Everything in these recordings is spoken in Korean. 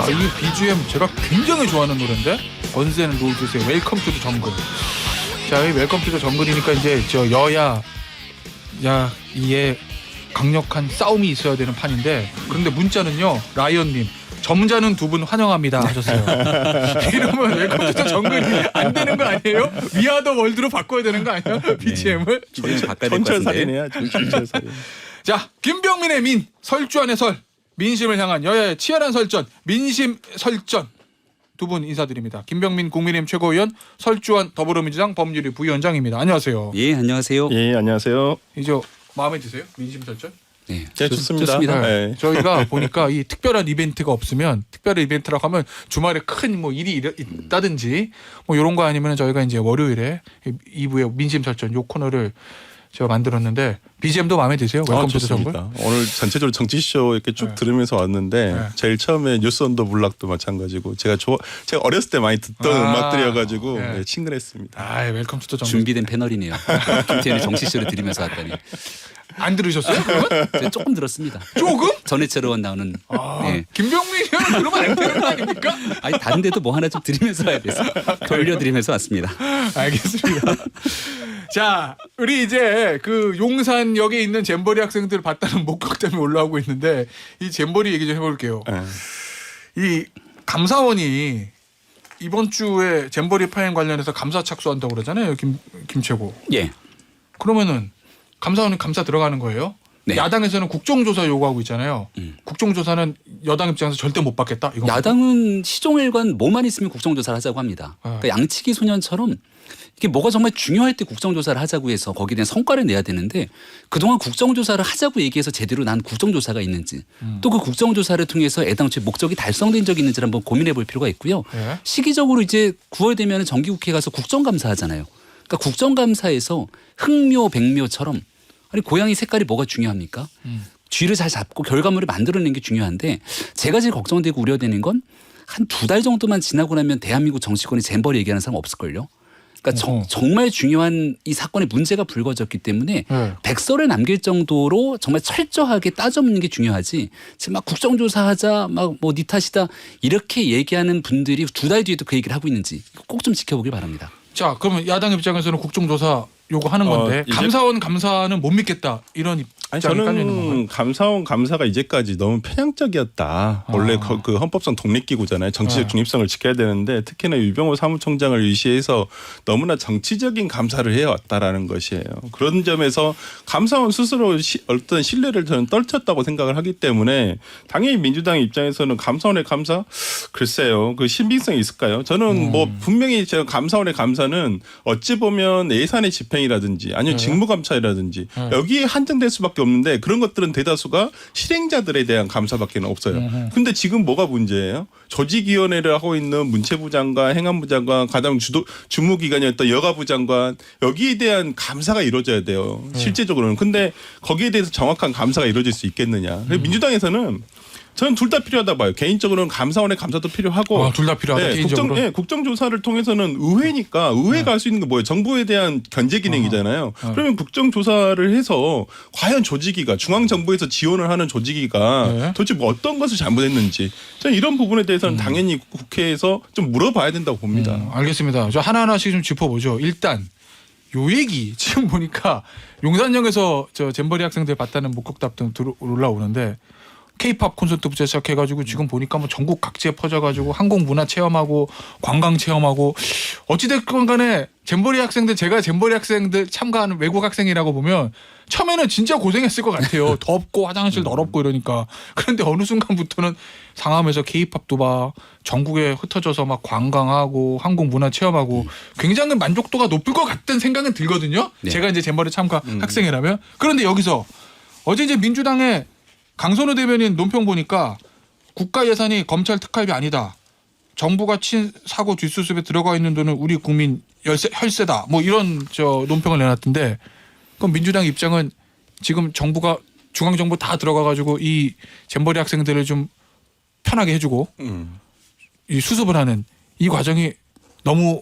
이 BGM 제가 굉장히 좋아하는 노래인데 건스 앤 로즈의 웰컴 투 더 정글. 자, 이 웰컴 투 더 정글이니까 이제 저 여야 이에 강력한 싸움이 있어야 되는 판인데 그런데 문자는요 라이언님 점자는 두 분 환영합니다 하셨어요. 이러면 웰컴 투 더 정글이 안 되는 거 아니에요? 위아더 월드로 바꿔야 되는 거 아니에요? BGM을? 전철살인이야. 전철살인. 자, 김병민의 민, 설주환의 설, 민심을 향한 여야의 치열한 설전, 민심 설전. 두 분 인사드립니다. 김병민 국민의힘 최고위원, 설주환 더불어민주당 법률위 부위원장입니다. 안녕하세요. 예, 안녕하세요. 예, 안녕하세요. 이제 마음에 드세요? 민심 설전? 네, 네, 좋습니다. 네. 네. 저희가 보니까 이 특별한 이벤트가 없으면 특별한 이벤트라고 하면 주말에 큰 뭐 일이 있다든지 뭐 이런 거 아니면 저희가 이제 월요일에 2부에 민심 설전 요 코너를 제가 만들었는데 BGM도 마음에 드세요? 웰컴 투 더 정글? 좋습니다. 오늘 전체적으로 정치쇼 이렇게 쭉 네. 들으면서 왔는데 네. 제일 처음에 뉴스 언더 블락도 마찬가지고 제가 어렸을 때 많이 듣던 음악들이어가지고 네. 네, 친근했습니다. 아, 웰컴 투 더 정글. 준비된 패널이네요. 김태현의 정치쇼를 들으면서 왔더니 안 들으셨어요? 그러면? 제가 조금 들었습니다. 조금? 전해처럼 나오는. 네. 김병민이 형 그러면 안 되는 거 아닙니까? 아니 다른 데도 뭐 하나 좀 들으면서 와야 돼서 돌려드리면서 왔습니다. 알겠습니다. 자, 우리 이제 그 용산역에 있는 잼버리 학생들 봤다는 목격 때문에 올라오고 있는데 이 잼버리 얘기 좀 해볼게요. 네. 이 감사원이 이번 주에 잼버리 파행 관련해서 감사 착수한다고 그러잖아요. 김최고. 예. 그러면은 감사원은 감사 들어가는 거예요? 네. 야당에서는 국정조사 요구하고 있잖아요. 국정조사는 여당 입장에서 절대 못 받겠다. 이건 야당은 시종일관 뭐만 있으면 국정조사를 하자고 합니다. 그러니까 양치기 소년처럼 이게 뭐가 정말 중요할 때 국정조사를 하자고 해서 거기에 대한 성과를 내야 되는데 그동안 국정조사를 하자고 얘기해서 제대로 난 국정조사가 있는지 또 그 국정조사를 통해서 애당초에 목적이 달성된 적이 있는지를 한번 고민해 볼 필요가 있고요. 네. 시기적으로 이제 9월 되면 정기국회 가서 국정감사 하잖아요. 그러니까 국정감사에서 흑묘 백묘처럼 아니 고양이 색깔이 뭐가 중요합니까? 쥐를 잘 잡고 결과물을 만들어내는 게 중요한데 제가 제일 걱정되고 우려되는 건 한 2달 정도만 지나고 나면 대한민국 정치권이 잼버리 얘기하는 사람 없을걸요. 그러니까 정말 중요한 이 사건의 문제가 불거졌기 때문에 백서를 남길 정도로 정말 철저하게 따져묻는 게 중요하지. 지금 막 국정조사하자 막 뭐 니 탓이다 이렇게 얘기하는 분들이 2달 뒤에도 그 얘기를 하고 있는지 꼭 좀 지켜보길 바랍니다. 자, 그러면 야당 입장에서는 국정조사 요구하는 건데 감사원 감사는 못 믿겠다 이런 아니, 입장이 깔려 있는 건가요? 저는 감사원 감사가 이제까지 너무 편향적이었다. 원래 그 헌법상 독립기구잖아요. 정치적 중립성을 지켜야 되는데 특히나 유병호 사무총장을 의시해서 너무나 정치적인 감사를 해왔다라는 것이에요. 그런 점에서 감사원 스스로 어떤 신뢰를 저는 떨쳤다고 생각을 하기 때문에 당연히 민주당 입장에서는 감사원의 감사 글쎄요. 그 신빙성이 있을까요? 저는 뭐 분명히 제가 감사원의 감사는 어찌 보면 예산의 집행이라든지 아니면 직무감찰이라든지 여기에 한정될 수밖에 없는데 그런 것들은 대다수가 실행자들에 대한 감사밖에 없어요. 근데 지금 뭐가 문제예요? 조직위원회를 하고 있는 문체부 장관, 행안부 장관, 가장 주무기관이었던 여가부 장관 여기에 대한 감사가 이루어져야 돼요. 실제적으로는. 근데 거기에 대해서 정확한 감사가 이루어질 수 있겠느냐. 민주당에서는 저는 둘 다 필요하다 봐요. 개인적으로는 감사원의 감사도 필요하고. 둘 다 필요하다. 개인적으로. 국정조사를 통해서는 의회니까 의회가 할 수 있는 게 뭐예요? 정부에 대한 견제 기능이잖아요. 그러면 국정조사를 해서 과연 조직위가 중앙정부에서 지원을 하는 조직위가 도대체 뭐 어떤 것을 잘못했는지 저는 이런 부분에 대해서는 당연히 국회에서 좀 물어봐야 된다고 봅니다. 알겠습니다. 저 하나하나씩 좀 짚어보죠. 일단 요 얘기 지금 보니까 용산역에서 저 잼버리 학생들 봤다는 목격담 등 올라오는데 K-팝 콘서트부터 시작해가지고 지금 보니까 뭐 전국 각지에 퍼져가지고 한국 문화 체험하고 관광 체험하고 어찌됐건 간에 잼버리 학생들 제가 잼버리 학생들 참가하는 외국 학생이라고 보면 처음에는 진짜 고생했을 것 같아요. 덥고 화장실 더럽고 이러니까. 그런데 어느 순간부터는 상암에서 K-팝도 봐 전국에 흩어져서 막 관광하고 한국 문화 체험하고 굉장히 만족도가 높을 것 같다는 생각은 들거든요. 네. 제가 이제 잼버리 참가 학생이라면. 그런데 여기서 어제 이제 민주당의 강선우 대변인 논평 보니까 국가 예산이 검찰 특활비 아니다. 정부가 친 사고 뒷수습에 들어가 있는 돈은 우리 국민 혈세다. 뭐 이런 저 논평을 내놨던데 그럼 민주당 입장은 지금 정부가 중앙정부 다 들어가가지고 이 잼버리 학생들을 좀 편하게 해주고 이 수습을 하는 이 과정이 너무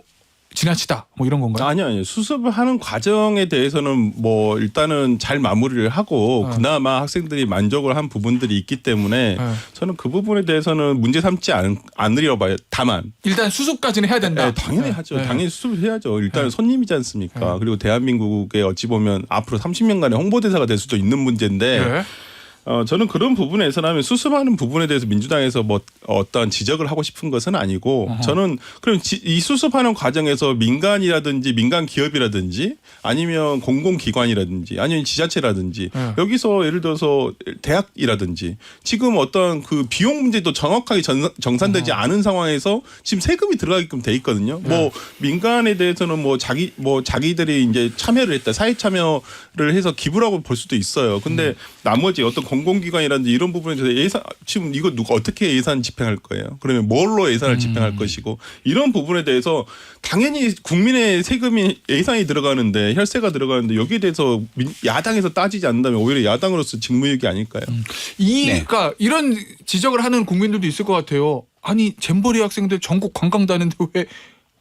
지나치다 뭐 이런 건가요? 아니요. 수습을 하는 과정에 대해서는 뭐 일단은 잘 마무리를 하고 그나마 학생들이 만족을 한 부분들이 있기 때문에 저는 그 부분에 대해서는 문제 삼지 않으려 봐요. 다만 일단 수습까지는 해야 된다. 네, 당연히 하죠. 네. 당연히 수습을 해야죠. 일단은 손님이지 않습니까? 그리고 대한민국에 어찌 보면 앞으로 30년간의 홍보대사가 될 수도 있는 문제인데 네. 저는 그런 부분에서는 수습하는 부분에 대해서 민주당에서 뭐 어떤 지적을 하고 싶은 것은 아니고 저는 그럼 이 수습하는 과정에서 민간이라든지 민간 기업이라든지 아니면 공공기관이라든지 아니면 지자체라든지 여기서 예를 들어서 대학이라든지 지금 어떤 그 비용 문제도 정확하게 정산되지 않은 상황에서 지금 세금이 들어가게끔 돼 있거든요. 뭐 민간에 대해서는 뭐 자기들이 이제 참여를 했다 사회 참여를 해서 기부라고 볼 수도 있어요. 근데 나머지 어떤 공공기관이라든지 이런 부분에 대해서 예산 지금 이거 누가 어떻게 예산 집행할 거예요? 그러면 뭘로 예산을 집행할 것이고 이런 부분에 대해서 당연히 국민의 세금이 예산이 들어가는데 혈세가 들어가는데 여기에 대해서 야당에서 따지지 않는다면 오히려 야당으로서 직무유기 아닐까요? 그러니까 이런 지적을 하는 국민들도 있을 것 같아요. 아니 잼버리 학생들 전국 관광 다는데 왜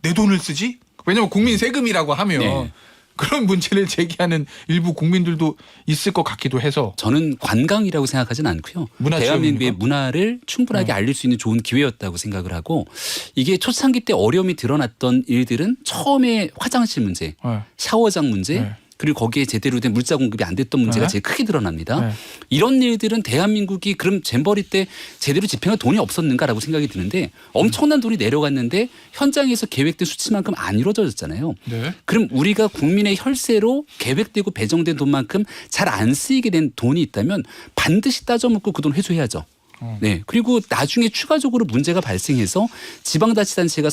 내 돈을 쓰지? 왜냐면 국민 세금이라고 하면. 네. 그런 문제를 제기하는 일부 국민들도 있을 것 같기도 해서 저는 관광이라고 생각하진 않고요. 문화 대한민국의 체험입니까? 문화를 충분하게 알릴 수 있는 좋은 기회였다고 생각을 하고 이게 초창기 때 어려움이 드러났던 일들은 처음에 화장실 문제, 네. 샤워장 문제 네. 그리고 거기에 제대로 된 물자 공급이 안 됐던 문제가 네. 제일 크게 드러납니다. 네. 이런 일들은 대한민국이 그럼 잼버리 때 제대로 집행할 돈이 없었는가라고 생각이 드는데 엄청난 돈이 내려갔는데 현장에서 계획된 수치만큼 안 이루어졌잖아요. 네. 그럼 우리가 국민의 혈세로 계획되고 배정된 돈만큼 잘 안 쓰이게 된 돈이 있다면 반드시 따져먹고 그 돈 회수해야죠. 네. 그리고 나중에 추가적으로 문제가 발생해서 지방자치단체가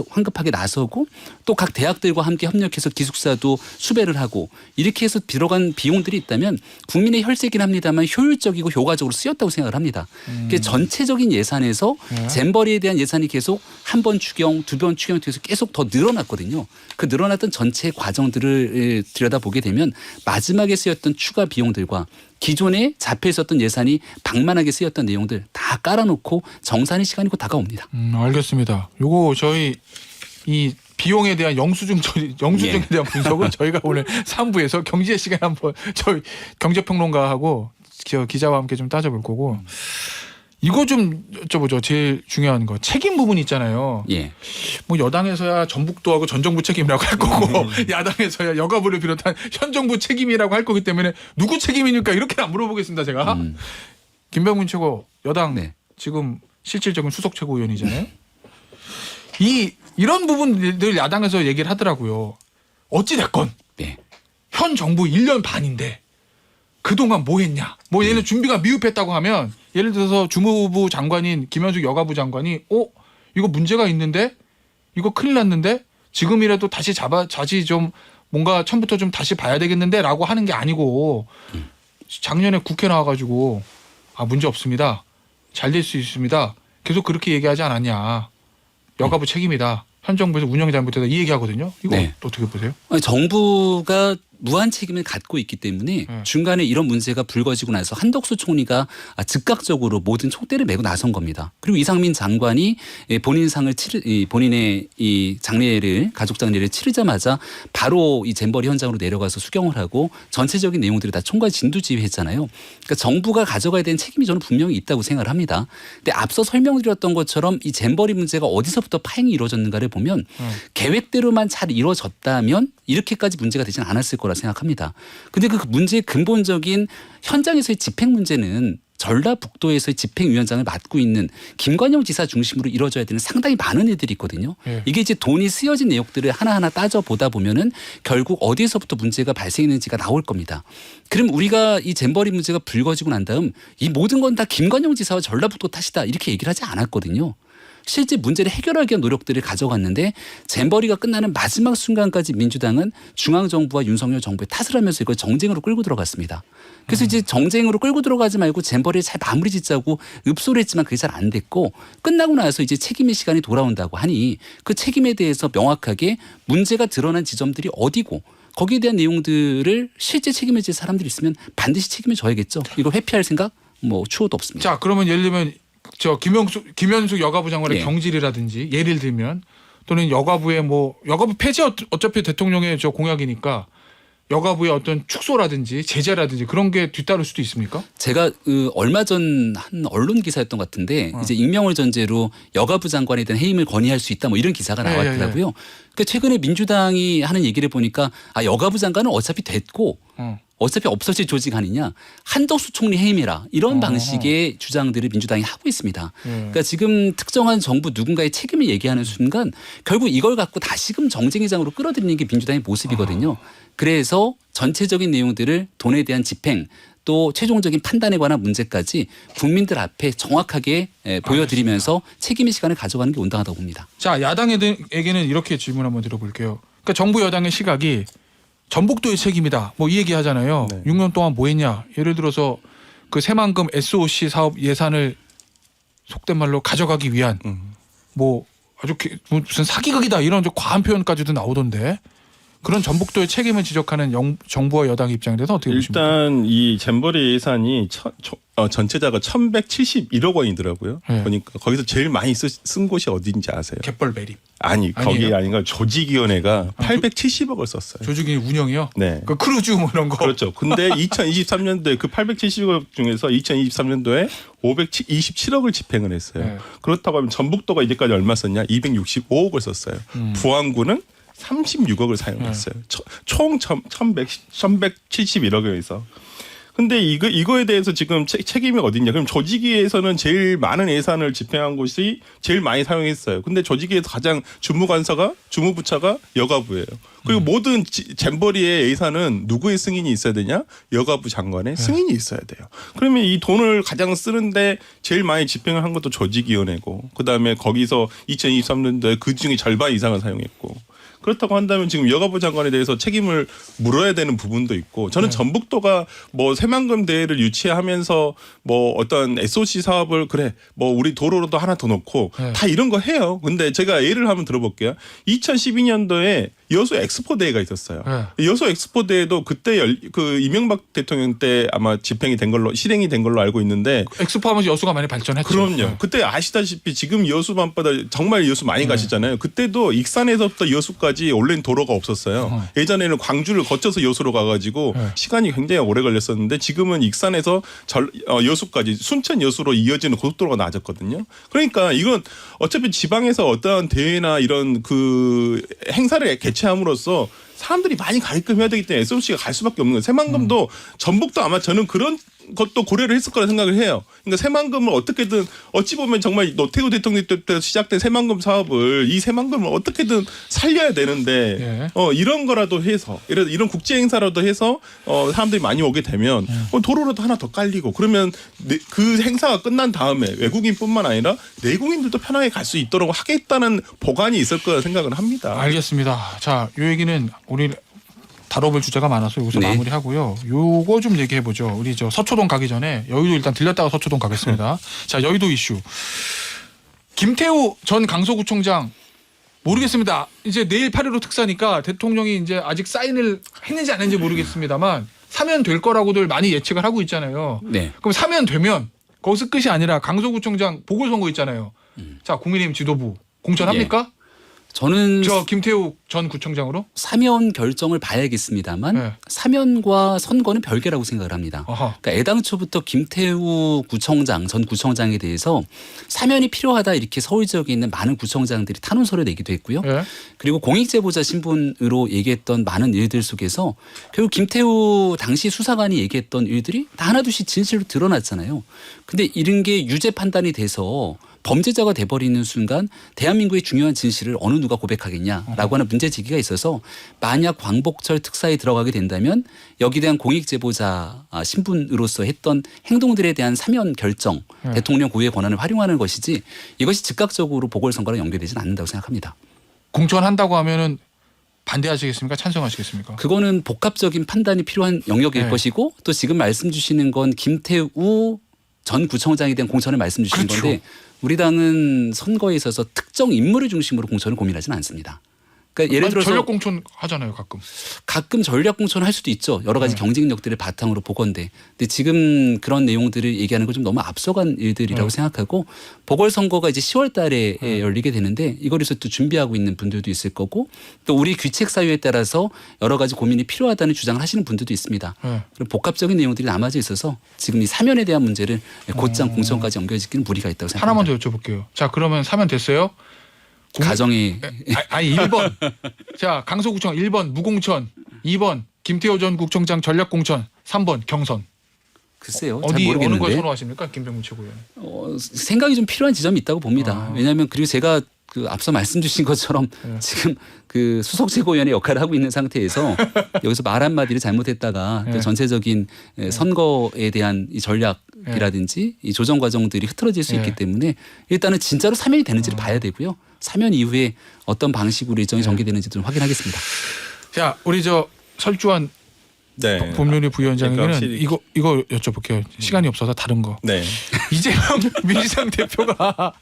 황급하게 나서고 또 각 대학들과 함께 협력해서 기숙사도 수배를 하고 이렇게 해서 들어간 비용들이 있다면 국민의 혈세긴 합니다만 효율적이고 효과적으로 쓰였다고 생각을 합니다. 전체적인 예산에서 잼버리에 대한 예산이 계속 한 번 추경, 두 번 추경에 대해서 계속 더 늘어났거든요. 그 늘어났던 전체 과정들을 들여다보게 되면 마지막에 쓰였던 추가 비용들과 기존에 잡혀 있었던 예산이 방만하게 쓰였던 내용들 다 깔아놓고 정산의 시간이 곧 다가옵니다. 알겠습니다. 요거 저희 이 비용에 대한 영수증에 대한 분석은 저희가 오늘 3부에서 경제 시간에 한번 저희 경제평론가하고 기자와 함께 좀 따져볼 거고 이거 좀 여쭤보죠. 제일 중요한 거 책임 부분 있잖아요. 예. 뭐 여당에서야 전북도하고 전 정부 책임이라고 할 거고 야당에서야 여가부를 비롯한 현 정부 책임이라고 할 거기 때문에 누구 책임입니까? 이렇게 안 물어보겠습니다. 제가. 김병문 최고 여당 네. 지금 실질적인 수석 최고위원이잖아요. 이런 부분들 야당에서 얘기를 하더라고요. 어찌 됐건 네. 현 정부 1년 반인데 그동안 뭐 했냐. 뭐 얘는 준비가 미흡했다고 하면 예를 들어서 주무부 장관인 김현숙 여가부 장관이 이거 문제가 있는데 이거 큰일 났는데 지금이라도 다시 좀 뭔가 처음부터 좀 다시 봐야 되겠는데 라고 하는 게 아니고 작년에 국회 나와가지고 문제 없습니다. 잘 될 수 있습니다. 계속 그렇게 얘기하지 않았냐. 여가부 책임이다. 현 정부에서 운영 잘못했다. 이 얘기하거든요. 이거 네. 어떻게 보세요? 정부가 무한 책임을 갖고 있기 때문에 중간에 이런 문제가 불거지고 나서 한덕수 총리가 즉각적으로 모든 촉대를 메고 나선 겁니다. 그리고 이상민 장관이 본인의 이 가족 장례를 치르자마자 바로 이 잼버리 현장으로 내려가서 수경을 하고 전체적인 내용들을 다 총괄 진두지휘했잖아요. 그러니까 정부가 가져가야 되는 책임이 저는 분명히 있다고 생각을 합니다. 근데 앞서 설명드렸던 것처럼 이 잼버리 문제가 어디서부터 파행이 이루어졌는가를 보면 계획대로만 잘 이루어졌다면 이렇게까지 문제가 되지는 않았을 거라 생각합니다. 근데 그 문제의 근본적인 현장에서의 집행 문제는 전라북도에서의 집행위원장을 맡고 있는 김관영 지사 중심으로 이루어져야 되는 상당히 많은 일들이 있거든요. 네. 이게 이제 돈이 쓰여진 내용들을 하나하나 따져보다 보면은 결국 어디에서부터 문제가 발생했는지가 나올 겁니다. 그럼 우리가 이 잼버리 문제가 불거지고 난 다음 이 모든 건 다 김관영 지사와 전라북도 탓이다 이렇게 얘기를 하지 않았거든요. 실제 문제를 해결하기 위한 노력들을 가져갔는데 잼버리가 끝나는 마지막 순간까지 민주당은 중앙정부와 윤석열 정부에 탓을 하면서 이걸 정쟁으로 끌고 들어갔습니다. 그래서 이제 정쟁으로 끌고 들어가지 말고 잼버리를 잘 마무리 짓자고 읍소를 했지만 그게 잘 안 됐고 끝나고 나서 이제 책임의 시간이 돌아온다고 하니 그 책임에 대해서 명확하게 문제가 드러난 지점들이 어디고 거기에 대한 내용들을 실제 책임을 질 사람들이 있으면 반드시 책임을 져야겠죠. 이걸 회피할 생각 추호도 없습니다. 자 그러면 예를 들면 김현숙 여가부 장관의 예. 경질이라든지 예를 들면 또는 여가부의 뭐 여가부 폐지 어차피 대통령의 저 공약이니까 여가부의 어떤 축소라든지 제재라든지 그런 게 뒤따를 수도 있습니까? 제가 얼마 전 한 언론 기사였던 것 같은데 이제 익명을 전제로 여가부 장관에 대한 해임을 건의할 수 있다 뭐 이런 기사가 나왔더라고요. 그러니까 최근에 민주당이 하는 얘기를 보니까 여가부 장관은 어차피 됐고 어차피 없어질 조직 아니냐 한덕수 총리 해임해라 이런 방식의 주장들을 민주당이 하고 있습니다. 그러니까 지금 특정한 정부 누군가의 책임을 얘기하는 순간 결국 이걸 갖고 다시금 정쟁의 장으로 끌어들이는 게 민주당의 모습이거든요. 그래서 전체적인 내용들을 돈에 대한 집행 또 최종적인 판단에 관한 문제까지 국민들 앞에 정확하게 보여드리면서 책임의 시간을 가져가는 게 온당하다고 봅니다. 자, 야당에게는 이렇게 질문 한번 드려볼게요. 그러니까 정부 여당의 시각이 전북도의 책임이다. 뭐 이 얘기 하잖아요. 네. 6년 동안 뭐 했냐. 예를 들어서 그 새만금 SOC 사업 예산을 속된 말로 가져가기 위한 뭐 아주 무슨 사기극이다 이런 좀 과한 표현까지도 나오던데 그런 전북도의 책임을 지적하는 정부와 여당의 입장에 대해서 어떻게 보십니까? 일단 이 잼버리 예산이 전체자가 1,171억 원이더라고요. 네. 보니까 거기서 제일 많이 쓴 곳이 어디인지 아세요? 갯벌 매립. 아니 거기 아니에요? 아닌가 조직위원회가 870억을 썼어요. 조직이 운영이요? 네. 그 크루즈 뭐 이런 거. 그렇죠. 근데 2023년도에 그 870억 중에서 2023년도에 527억을 집행을 했어요. 네. 그렇다고 하면 전북도가 이제까지 얼마 썼냐? 265억을 썼어요. 부안군은 36억을 사용했어요. 총 1,171억에서. 근데 이거에 대해서 지금 책임이 어딨냐? 그럼 조직위에서는 제일 많은 예산을 집행한 곳이 제일 많이 사용했어요. 근데 조직위에서 가장 주무부처가 여가부예요. 그리고 모든 잼버리의 예산은 누구의 승인이 있어야 되냐? 여가부 장관의 승인이 있어야 돼요. 그러면 이 돈을 가장 쓰는데 제일 많이 집행을 한 것도 조직위원회고, 그 다음에 거기서 2023년도에 그 중에 절반 이상을 사용했고. 그렇다고 한다면 지금 여가부 장관에 대해서 책임을 물어야 되는 부분도 있고 저는 전북도가 뭐 새만금 대회를 유치하면서 뭐 어떤 SOC 사업을 그래 뭐 우리 도로로도 하나 더 놓고 다 이런 거 해요. 근데 제가 예를 한번 들어볼게요. 2012년도에 여수 엑스포 대회가 있었어요. 여수 엑스포 대회도 그때 그 이명박 대통령 때 아마 실행이 된 걸로 알고 있는데 엑스포하면서 여수가 많이 발전했죠. 그럼요. 그때 아시다시피 지금 여수 밤바다 정말 여수 많이 가시잖아요. 그때도 익산에서부터 여수까지 올린 도로가 없었어요. 예전에는 광주를 거쳐서 여수로 가가지고 시간이 굉장히 오래 걸렸었는데 지금은 익산에서 여수까지 순천 여수로 이어지는 고속도로가 나아졌거든요. 그러니까 이건 어차피 지방에서 어떠한 대회나 이런 그 행사를 개최함으로써 사람들이 많이 가게끔 해야 되기 때문에 SOC가 갈 수밖에 없는 거예요. 새만금도 전북도 아마 저는 그런 것도 고려를 했을 거라 생각을 해요. 그러니까 새만금을 어떻게든 어찌 보면 정말 노태우 대통령 때부터 시작된 새만금 사업을 이 새만금을 어떻게든 살려야 되는데 이런 거라도 해서 이런 국제 행사라도 해서 사람들이 많이 오게 되면 도로라도 하나 더 깔리고 그러면 그 행사가 끝난 다음에 외국인뿐만 아니라 내국인들도 편하게 갈 수 있도록 하겠다는 보관이 있을 거라 생각을 합니다. 알겠습니다. 자, 이 얘기는 우리 다뤄볼 주제가 많아서 여기서 마무리하고요. 요거 좀 얘기해 보죠. 우리 저 서초동 가기 전에 여의도 일단 들렸다가 서초동 가겠습니다. 자, 여의도 이슈. 김태우 전 강서구청장 모르겠습니다. 이제 내일 8.15 특사니까 대통령이 이제 아직 사인을 했는지 안 했는지 모르겠습니다만 사면 될 거라고들 많이 예측을 하고 있잖아요. 네. 그럼 사면 되면 거기서 끝이 아니라 강서구청장 보궐선거 있잖아요. 자, 국민의힘 지도부 공천합니까? 저는 저 김태우 전 구청장으로? 사면 결정을 봐야겠습니다만 사면과 선거는 별개라고 생각을 합니다. 그러니까 애당초부터 김태우 구청장 전 구청장에 대해서 사면이 필요하다 이렇게 서울 지역에 있는 많은 구청장들이 탄원서를 내기도 했고요. 그리고 공익제보자 신분으로 얘기했던 많은 일들 속에서 결국 김태우 당시 수사관이 얘기했던 일들이 다 하나둘씩 진실로 드러났잖아요. 근데 이런 게 유죄 판단이 돼서 범죄자가 돼버리는 순간 대한민국의 중요한 진실을 어느 누가 고백하겠냐라고 하는 문제 제기가 있어서 만약 광복절 특사에 들어가게 된다면 여기에 대한 공익제보자 신분으로서 했던 행동들에 대한 사면 결정, 대통령 고유의 권한을 활용하는 것이지 이것이 즉각적으로 보궐선거랑 연결되지는 않는다고 생각합니다. 공천한다고 하면은 반대하시겠습니까? 찬성하시겠습니까? 그거는 복합적인 판단이 필요한 영역일 것이고 또 지금 말씀 주시는 건 김태우 전 구청장에 대한 공천을 말씀 주시는 건데 우리 당은 선거에 있어서 특정 인물을 중심으로 공천을 고민하지는 않습니다. 그러니까 예를 들어서 전력 공천 하잖아요, 가끔. 전략 공천을 할 수도 있죠. 여러 가지 네. 경쟁력들을 바탕으로 보건대. 근데 지금 그런 내용들을 얘기하는 건 좀 너무 앞서간 일들이라고 생각하고 보궐선거가 이제 10월 달에 열리게 되는데 이걸 위해서 또 준비하고 있는 분들도 있을 거고 또 우리 귀책 사유에 따라서 여러 가지 고민이 필요하다는 주장을 하시는 분들도 있습니다. 그리고 복합적인 내용들이 남아져 있어서 지금 이 사면에 대한 문제를 곧장 공천까지 연결짓기는 무리가 있다고 생각합니다. 하나만 더 여쭤볼게요. 자, 그러면 사면 됐어요? 가정이 아니 1번. 자, 강서구청 1번 무공천, 2번 김태호 전 국청장 전략공천, 3번 경선. 글쎄요. 잘 어느 걸 모르겠는데 선호하십니까, 김병문 최고위원? 생각이 좀 필요한 지점이 있다고 봅니다. 왜냐하면 그리고 제가 그 앞서 말씀 주신 것처럼 지금 그 수석 최고위원의 역할을 하고 있는 상태에서 여기서 말 한마디를 잘못했다가 또 전체적인 선거에 대한 이 전략이라든지 이 조정 과정들이 흐트러질 수 있기 때문에 일단은 진짜로 사면이 되는지를 봐야 되고요. 사면 이후에 어떤 방식으로 일정이 전개되는지 좀 확인하겠습니다. 자, 우리 저 설주환 네. 법률위 부위원장에게는 그러니까 확실히 이거 여쭤볼게요. 시간이 없어서 다른 거. 네. 이재명 민주당 대표가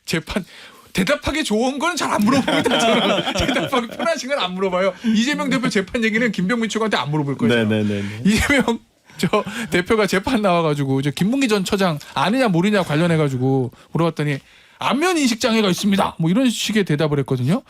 재판 대답하기 좋은 건 잘 안 물어봅니다. 저는 대답하기 편하신 건 안 물어봐요. 이재명 대표 재판 얘기는 김병민 최고한테 안 물어볼 거예요. 네네네. 이재명 저 대표가 재판 나와가지고 저 김문기 전 처장 아느냐 모르냐 관련해가지고 물어봤더니 안면 인식 장애가 있습니다. 뭐 이런 식의 대답을 했거든요.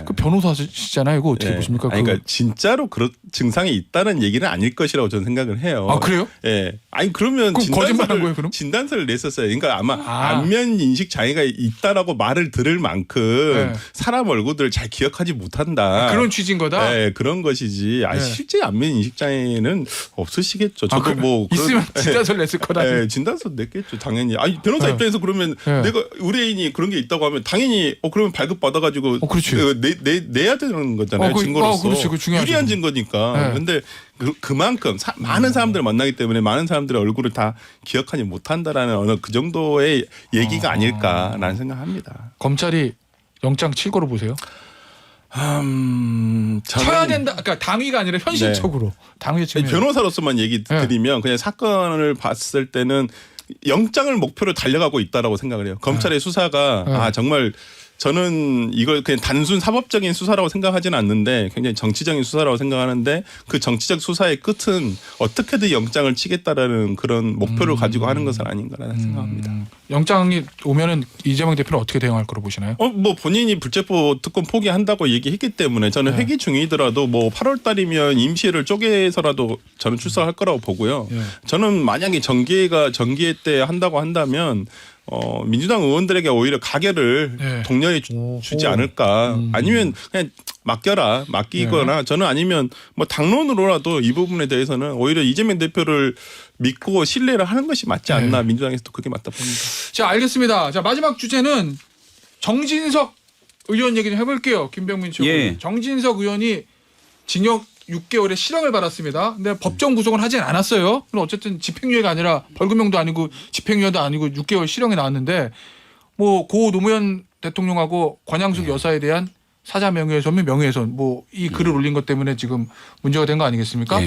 그 변호사시잖아요. 이거 어떻게 보십니까? 아니, 그러니까 진짜로 그런 증상이 있다는 얘기는 아닐 것이라고 저는 생각을 해요. 아, 그래요? 예. 아니 그러면 그럼 거짓말한 거예요, 그럼? 진단서를 냈었어요. 그러니까 아마 안면 인식 장애가 있다라고 말을 들을 만큼 사람 얼굴들을 잘 기억하지 못한다. 그런 취지인 거다. 네, 그런 것이지. 실제 안면 인식 장애는 없으시겠죠. 저도 뭐 있으면 진단서를 냈을 거다. 네, 진단서 냈겠죠, 당연히. 아니 변호사 입장에서 그러면 내가 의뢰인이 그런 게 있다고 하면 당연히 그러면 발급 받아가지고 그렇지. 내야 되는 거잖아요, 증거로서. 그렇지, 그 중요하죠. 유리한 증거니까. 근데 그만큼 많은 사람들을 만나기 때문에 많은 사람들의 얼굴을 다 기억하지 못한다라는 어느 그 정도의 얘기가 아닐까라는 생각합니다. 검찰이 영장 칠 거로 보세요? 쳐야 된다. 그러니까 당위가 아니라 현실적으로 당위 측면. 변호사로서만 얘기 드리면 그냥 사건을 봤을 때는 영장을 목표로 달려가고 있다라고 생각을 해요. 검찰의 수사가 정말 저는 이걸 그냥 단순 사법적인 수사라고 생각하지는 않는데 굉장히 정치적인 수사라고 생각하는데 그 정치적 수사의 끝은 어떻게든 영장을 치겠다라는 그런 목표를 가지고 하는 것은 아닌가라는 생각합니다. 영장이 오면은 이재명 대표는 어떻게 대응할 거로 보시나요? 뭐 본인이 불체포 특권 포기한다고 얘기했기 때문에 저는 회기 중이더라도 뭐 8월 달이면 임시를 쪼개서라도 저는 출석할 거라고 보고요. 저는 만약에 정기회 때 한다고 한다면 민주당 의원들에게 오히려 가결을 독려해 주지 않을까. 아니면 그냥 맡기거나 저는 아니면 뭐 당론으로라도 이 부분에 대해서는 오히려 이재명 대표를 믿고 신뢰를 하는 것이 맞지 않나. 민주당에서도 그게 맞다 봅니다. 자, 알겠습니다. 자, 마지막 주제는 정진석 의원 얘기 좀 해볼게요. 김병민 최고. 정진석 의원이 징역 6개월의 실형을 받았습니다. 근데 법정 구속은 하진 않았어요. 그럼 어쨌든 집행유예가 아니라 벌금형도 아니고 집행유예도 아니고 6개월 실형이 나왔는데 뭐 고 노무현 대통령하고 권양숙 여사에 대한 사자 명예훼손 및 명예훼손 뭐 이 글을 올린 것 때문에 지금 문제가 된 거 아니겠습니까?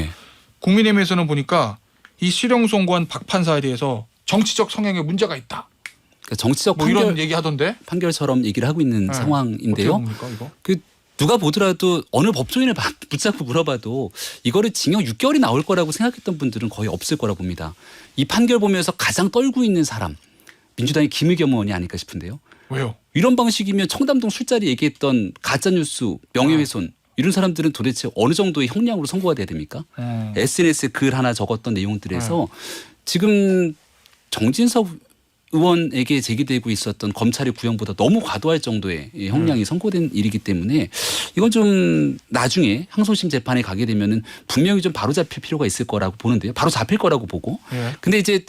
국민의힘에서는 보니까 이 실형 선고한 박 판사에 대해서 정치적 성향에 문제가 있다. 그러니까 정치적 뭐 이런 얘기 하던데 판결처럼 얘기를 하고 있는 상황인데요. 어떻게 봅니까, 이거? 누가 보더라도 어느 법조인을 붙잡고 물어봐도 이거를 징역 6개월이 나올 거라고 생각했던 분들은 거의 없을 거라 봅니다. 이 판결 보면서 가장 떨고 있는 사람 민주당의 김의겸 의원이 아닐까 싶은데요. 왜요? 이런 방식이면 청담동 술자리 얘기했던 가짜뉴스, 명예훼손 이런 사람들은 도대체 어느 정도의 형량으로 선고가 돼야 됩니까? SNS에 글 하나 적었던 내용들에서 지금 정진석 의원에게 제기되고 있었던 검찰의 구형보다 너무 과도할 정도의 형량이 선고된 일이기 때문에 이건 좀 나중에 항소심 재판에 가게 되면은 분명히 좀 바로잡힐 필요가 있을 거라고 보는데요. 바로 잡힐 거라고 보고. 근데 이제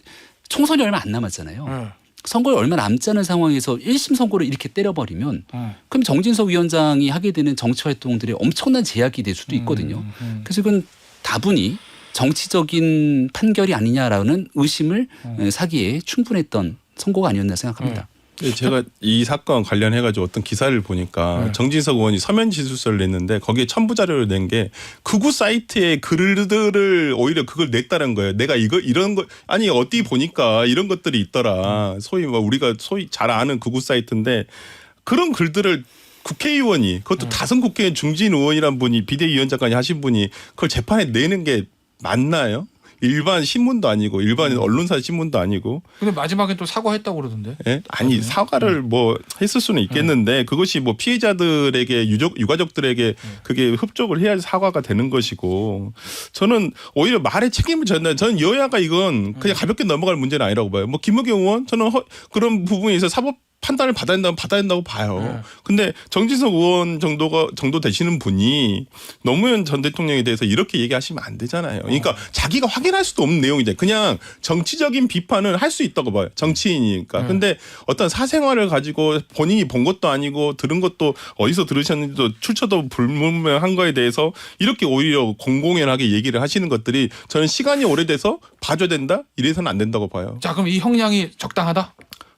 총선이 얼마 안 남았잖아요. 선거에 얼마 남지 않은 상황에서 1심 선고를 이렇게 때려버리면 그럼 정진석 위원장이 하게 되는 정치 활동들에 엄청난 제약이 될 수도 있거든요. 그래서 이건 다분히 정치적인 판결이 아니냐라는 의심을 사기에 충분했던 선고가 아니었나 생각합니다. 제가 이 사건 관련해가지고 어떤 기사를 보니까 정진석 의원이 서면 진술서를 냈는데 거기에 첨부 자료를 낸 게 극우 사이트의 글들을 오히려 그걸 냈다는 거예요. 내가 이런 거 아니 어디 보니까 이런 것들이 있더라. 소위 뭐 우리가 소위 잘 아는 극우 사이트인데 그런 글들을 국회의원이 그것도 다선 국회의원 중진 의원이란 분이 비대위원장까지 하신 분이 그걸 재판에 내는 게 맞나요? 일반 신문도 아니고 일반 언론사 신문도 아니고. 근데 마지막에 또 사과했다고 그러던데. 예? 아니 사과를 뭐 했을 수는 있겠는데 그것이 뭐 피해자들에게 유가족들에게 그게 흡족을 해야 사과가 되는 것이고 저는 오히려 말에 책임을 졌나요? 저는 여야가 이건 그냥 가볍게 넘어갈 문제는 아니라고 봐요. 뭐 김의겸 의원 저는 그런 부분에 있어서 사법 판단을 받아야 된다고 봐요. 네. 근데 정진석 의원 정도 되시는 분이 노무현 전 대통령에 대해서 이렇게 얘기하시면 안 되잖아요. 그러니까 자기가 확인할 수도 없는 내용인데 그냥 정치적인 비판은 할 수 있다고 봐요. 정치인이니까. 네. 근데 어떤 사생활을 가지고 본인이 본 것도 아니고 들은 것도 어디서 들으셨는지도 출처도 불분명한 거에 대해서 이렇게 오히려 공공연하게 얘기를 하시는 것들이 저는 시간이 오래돼서 봐줘야 된다? 이래서는 안 된다고 봐요. 자, 그럼 이 형량이 적당하다?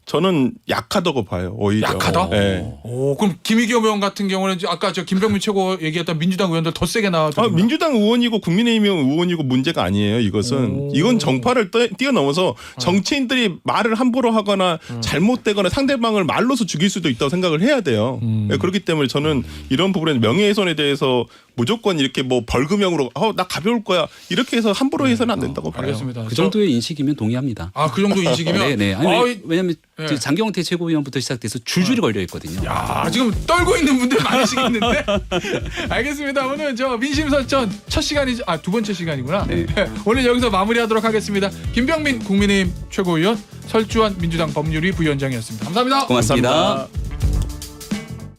저는 약하다고 봐요. 오히려. 약하다? 네. 오, 그럼 김의겸 의원 같은 경우는 아까 저 김병민 최고 얘기했던 민주당 의원들 더 세게 나와도 민주당 의원이고 국민의힘 의원이고 문제가 아니에요. 이것은. 이건 정파를 뛰어넘어서 정치인들이 말을 함부로 하거나 잘못되거나 상대방을 말로서 죽일 수도 있다고 생각을 해야 돼요. 네, 그렇기 때문에 저는 이런 부분에 명예훼손에 대해서 무조건 이렇게 뭐 벌금형으로 나 가벼울 거야 이렇게 해서 함부로 해서는 안 된다고 봐요. 알겠습니다. 그 정도의 인식이면 동의합니다. 그 정도 인식이면 네네. 아니, 왜냐하면 네. 장경태 최고위원부터 시작돼서 줄줄이 걸려 있거든요. 야, 지금 떨고 있는 분들 많으시겠는데. 알겠습니다. 오늘 저 민심설전 첫 시간이죠. 두 번째 시간이구나. 네. 오늘 여기서 마무리하도록 하겠습니다. 김병민 국민의힘 최고위원, 설주환 민주당 법률위 부위원장이었습니다. 감사합니다. 고맙습니다. 감사합니다.